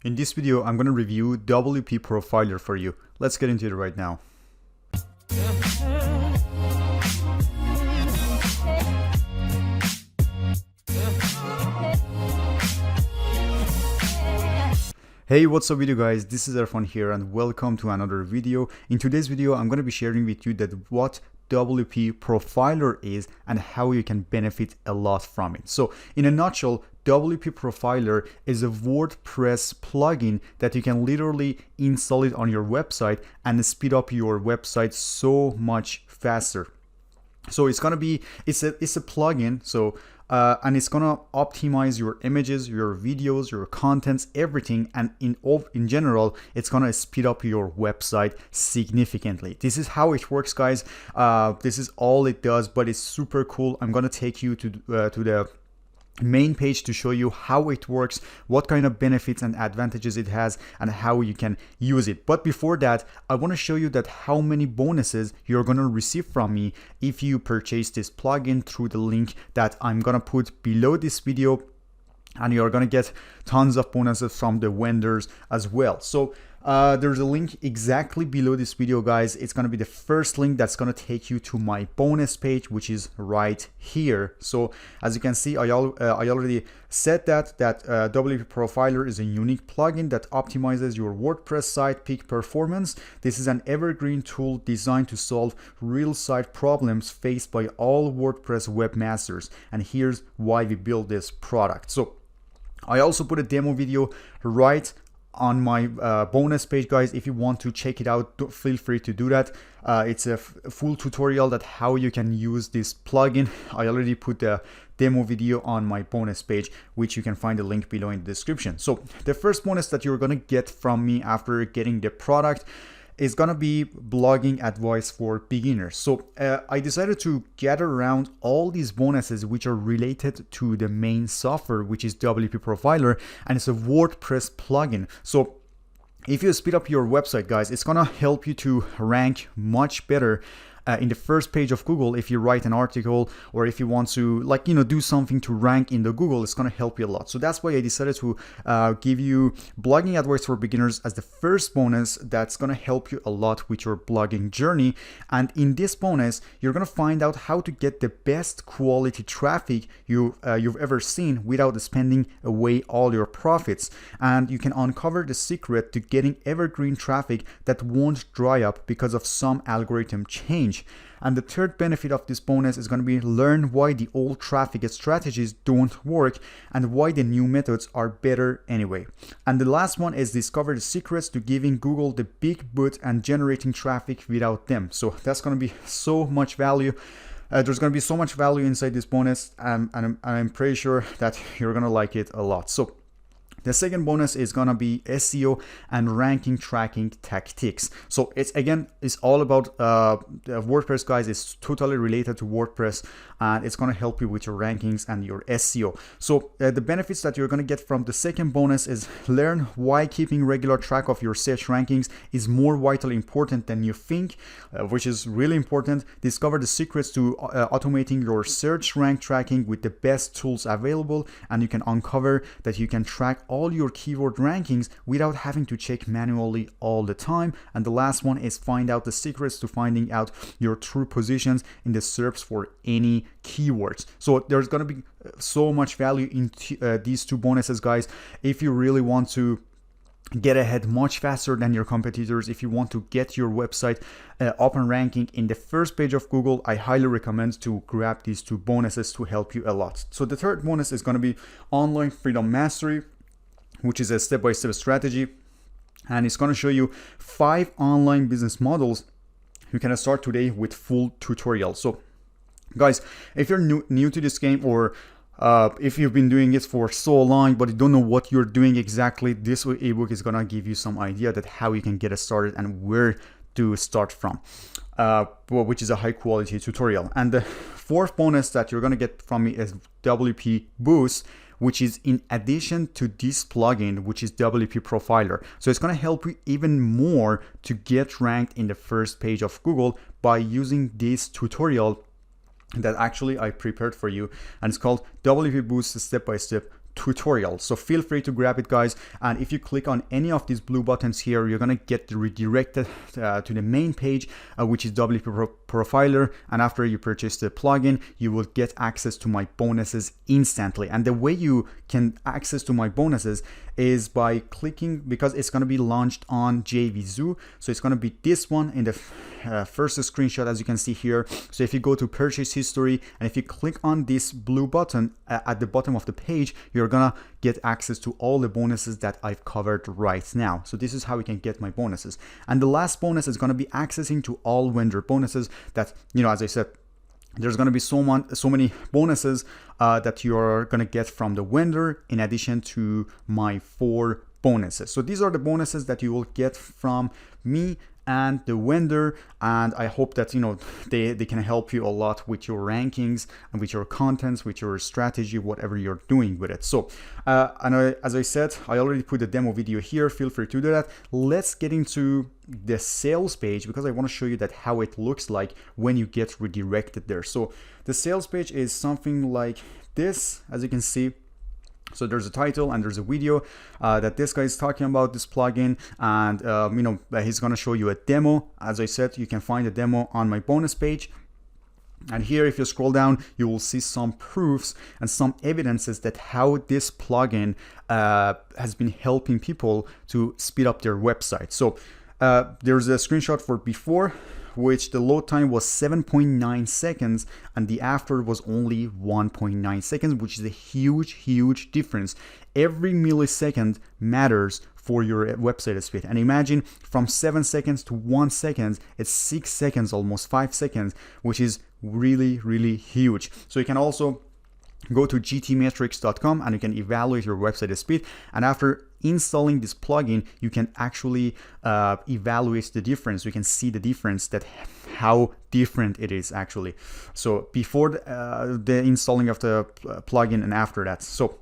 In this video, I'm going to review WP Profiler for you. Let's get into it right now. Hey, what's up with you guys? This is Erfan here and welcome to another video. In today's video, I'm going to be sharing with you that what WP Profiler is and how you can benefit a lot from it. So in a nutshell, WP Profiler is a WordPress plugin that you can literally install it on your website and speed up your website so much faster. So it's a plugin, and it's gonna optimize your images, your videos, your contents, everything, and in general, it's gonna speed up your website significantly. This is how it works, guys. This is all it does, but it's super cool. I'm gonna take you to the main page to show you how it works, what kind of benefits and advantages it has, and how you can use it. But before that, I want to show you that how many bonuses you're going to receive from me if you purchase this plugin through the link that I'm going to put below this video, and you're going to get tons of bonuses from the vendors as well. So there's a link exactly below this video, guys. It's going to be the first link that's going to take you to my bonus page, which is right here. So as you can see, I already said that WP Profiler is a unique plugin that optimizes your WordPress site peak performance. This is an evergreen tool designed to solve real site problems faced by all WordPress webmasters. And here's why we built this product. So I also put a demo video right on my bonus page, guys. If you want to check it out, feel free to do that. It's a full tutorial that how you can use this plugin. I already put the demo video on my bonus page, which you can find the link below in the description. So the first bonus that you're gonna get from me after getting the product is gonna be blogging advice for beginners. So I decided to gather around all these bonuses which are related to the main software, which is WP Profiler, and it's a WordPress plugin. So if you speed up your website, guys, it's gonna help you to rank much better in the first page of Google. If you write an article or if you want to do something to rank in the Google, it's going to help you a lot. So that's why I decided to give you blogging advice for beginners as the first bonus that's going to help you a lot with your blogging journey. And in this bonus, you're going to find out how to get the best quality traffic you've ever seen without spending away all your profits. And you can uncover the secret to getting evergreen traffic that won't dry up because of some algorithm change. And the third benefit of this bonus is going to be learn why the old traffic strategies don't work and why the new methods are better anyway. And the last one is discover the secrets to giving Google the big boot and generating traffic without them. So that's going to be so much value. There's going to be so much value inside this bonus, and I'm pretty sure that you're going to like it a lot. So the second bonus is gonna be SEO and ranking tracking tactics. So it's all about WordPress, guys. It's totally related to WordPress, and it's gonna help you with your rankings and your SEO. So the benefits that you're gonna get from the second bonus is learn why keeping regular track of your search rankings is more vitally important than you think, which is really important. Discover the secrets to automating your search rank tracking with the best tools available, and you can uncover that you can track all your keyword rankings without having to check manually all the time. And the last one is find out the secrets to finding out your true positions in the SERPs for any keywords. So there's going to be so much value in these two bonuses, guys. If you really want to get ahead much faster than your competitors, if you want to get your website up and ranking in the first page of Google, I highly recommend to grab these two bonuses to help you a lot. So the third bonus is going to be online freedom mastery, which is a step-by-step strategy, and it's going to show you 5 online business models you can start today with full tutorial. So guys, if you're new to this game, or if you've been doing it for so long but you don't know what you're doing exactly, this ebook is gonna give you some idea that how you can get started and where to start from, which is a high quality tutorial. And the fourth bonus that you're gonna get from me is WP Boost, which is in addition to this plugin, which is WP Profiler. So it's gonna help you even more to get ranked in the first page of Google by using this tutorial that actually I prepared for you, and it's called WP Boost Step-by-Step tutorial. So feel free to grab it, guys. And if you click on any of these blue buttons here, you're gonna get redirected to the main page, which is WP Profiler. And after you purchase the plugin, you will get access to my bonuses instantly. And the way you can access to my bonuses is by clicking, because it's going to be launched on JVZoo. So it's going to be this one in the first screenshot, as you can see here. So if you go to purchase history and if you click on this blue button at the bottom of the page, you're gonna get access to all the bonuses that I've covered right now. So this is how you can get my bonuses. And the last bonus is going to be accessing to all vendor bonuses that, you know, as I said, there's going to be so many bonuses that you're going to get from the vendor in addition to my 4 bonuses. So these are the bonuses that you will get from me and the vendor, and I hope that, you know, they can help you a lot with your rankings and with your contents, with your strategy, whatever you're doing with it. So as I said, I already put a demo video here. Feel free to do that. Let's get into the sales page, because I want to show you that how it looks like when you get redirected there. So the sales page is something like this, as you can see. So there's a title and there's a video that this guy is talking about this plugin, and you know, he's gonna show you a demo. As I said, you can find a demo on my bonus page. And here, if you scroll down, you will see some proofs and some evidences that how this plugin has been helping people to speed up their website. So there's a screenshot for before, which the load time was 7.9 seconds and the after was only 1.9 seconds, which is a huge difference. Every millisecond matters for your website speed. And imagine from 7 seconds to 1 second, it's 6 seconds, almost 5 seconds, which is really huge. So you can also go to gtmetrics.com and you can evaluate your website speed. And after installing this plugin, you can actually evaluate the difference. You can see the difference, that how different it is actually. So before the installing of the plugin and after that. So,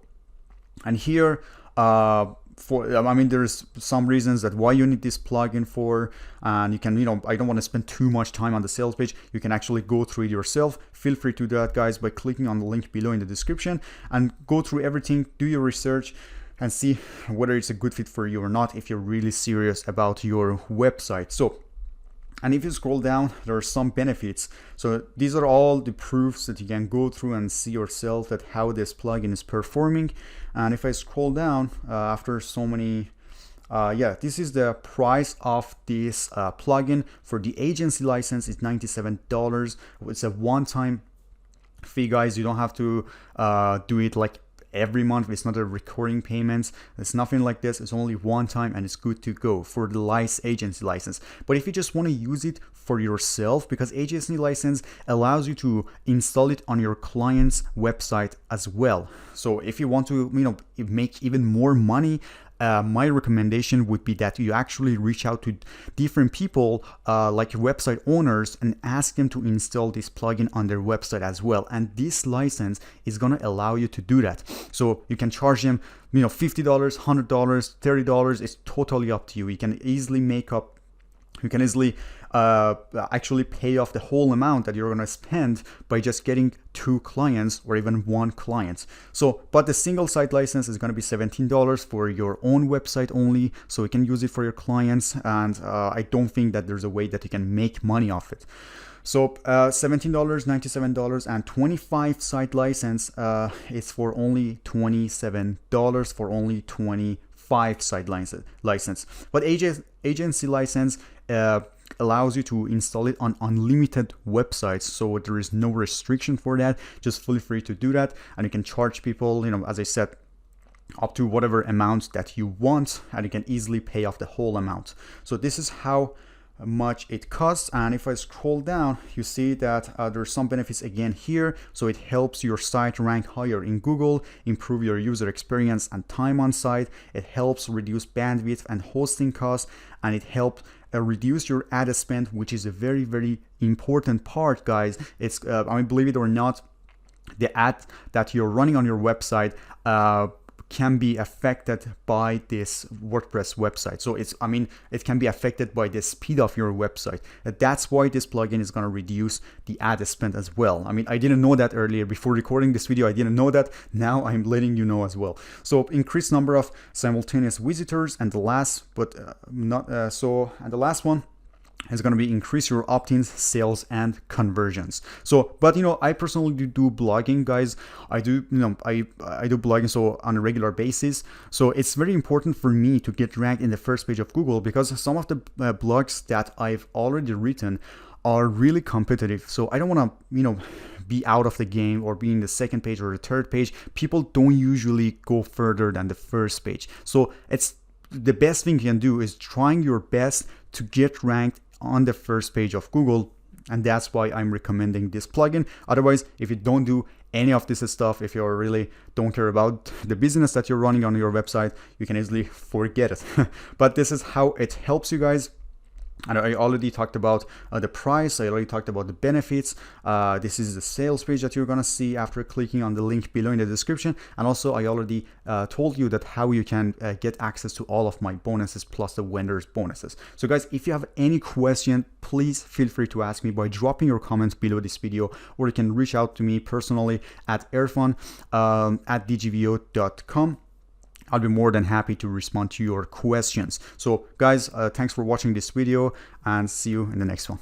and here, I mean, there's some reasons that why you need this plugin for, and you can, you know, I don't want to spend too much time on the sales page. You can actually go through it yourself. Feel free to do that, guys, by clicking on the link below in the description and go through everything, do your research and see whether it's a good fit for you or not, if you're really serious about your website. So, and if you scroll down, there are some benefits. So these are all the proofs that you can go through and see yourself that how this plugin is performing. And if I scroll down after so many, yeah, this is the price of this plugin. For the agency license, it's $97. It's a one-time fee, guys. You don't have to do it like every month. It's not a recurring payment. It's nothing like this. It's only one time and it's good to go for the agency license. But if you just want to use it for yourself, because agency license allows you to install it on your client's website as well. So if you want to, you know, make even more money, my recommendation would be that you actually reach out to different people like website owners and ask them to install this plugin on their website as well. And this license is going to allow you to do that. So you can charge them, you know, $50, $100, $30. It's totally up to you. You can easily actually pay off the whole amount that you're going to spend by just getting 2 clients or even 1 client. So, but the single site license is going to be $17 for your own website only, so you can use it for your clients. And I don't think that there's a way that you can make money off it. So $17, $97, and 25 site license is for only $27 for only 25 site license. But agency license allows you to install it on unlimited websites, so there is no restriction for that. Just feel free to do that, and you can charge people, you know, as I said, up to whatever amount that you want, and you can easily pay off the whole amount. So this is how much it costs. And if I scroll down, you see that there's some benefits again here. So it helps your site rank higher in Google, improve your user experience and time on site. It helps reduce bandwidth and hosting costs, and it helps reduce your ad spend, which is a very important part, guys. It's I mean, believe it or not, the ad that you're running on your website can be affected by this WordPress website. So it's, I mean, it can be affected by the speed of your website. That's why this plugin is going to reduce the ad spend as well. I mean, I didn't know that earlier. Before recording this video, I didn't know that. Now I'm letting you know as well. So increased number of simultaneous visitors, and the last, but and the last one is going to be increase your opt-ins, sales, and conversions. So, but you know, I personally do blogging, guys. I do, you know, I do blogging so on a regular basis. So it's very important for me to get ranked in the first page of Google, because some of the blogs that I've already written are really competitive. So I don't want to, you know, be out of the game or be in the second page or the third page. People don't usually go further than the first page. So it's the best thing you can do is trying your best to get ranked on the first page of Google, and that's why I'm recommending this plugin. Otherwise, if you don't do any of this stuff, if you really don't care about the business that you're running on your website, you can easily forget it. But this is how it helps you guys. And I already talked about the price. I already talked about the benefits. This is the sales page that you're gonna see after clicking on the link below in the description. And also I already told you that how you can get access to all of my bonuses plus the vendors bonuses. So guys, if you have any question, please feel free to ask me by dropping your comments below this video, or you can reach out to me personally at Erfan at dgvo.com. I'll be more than happy to respond to your questions. So guys, thanks for watching this video, and see you in the next one.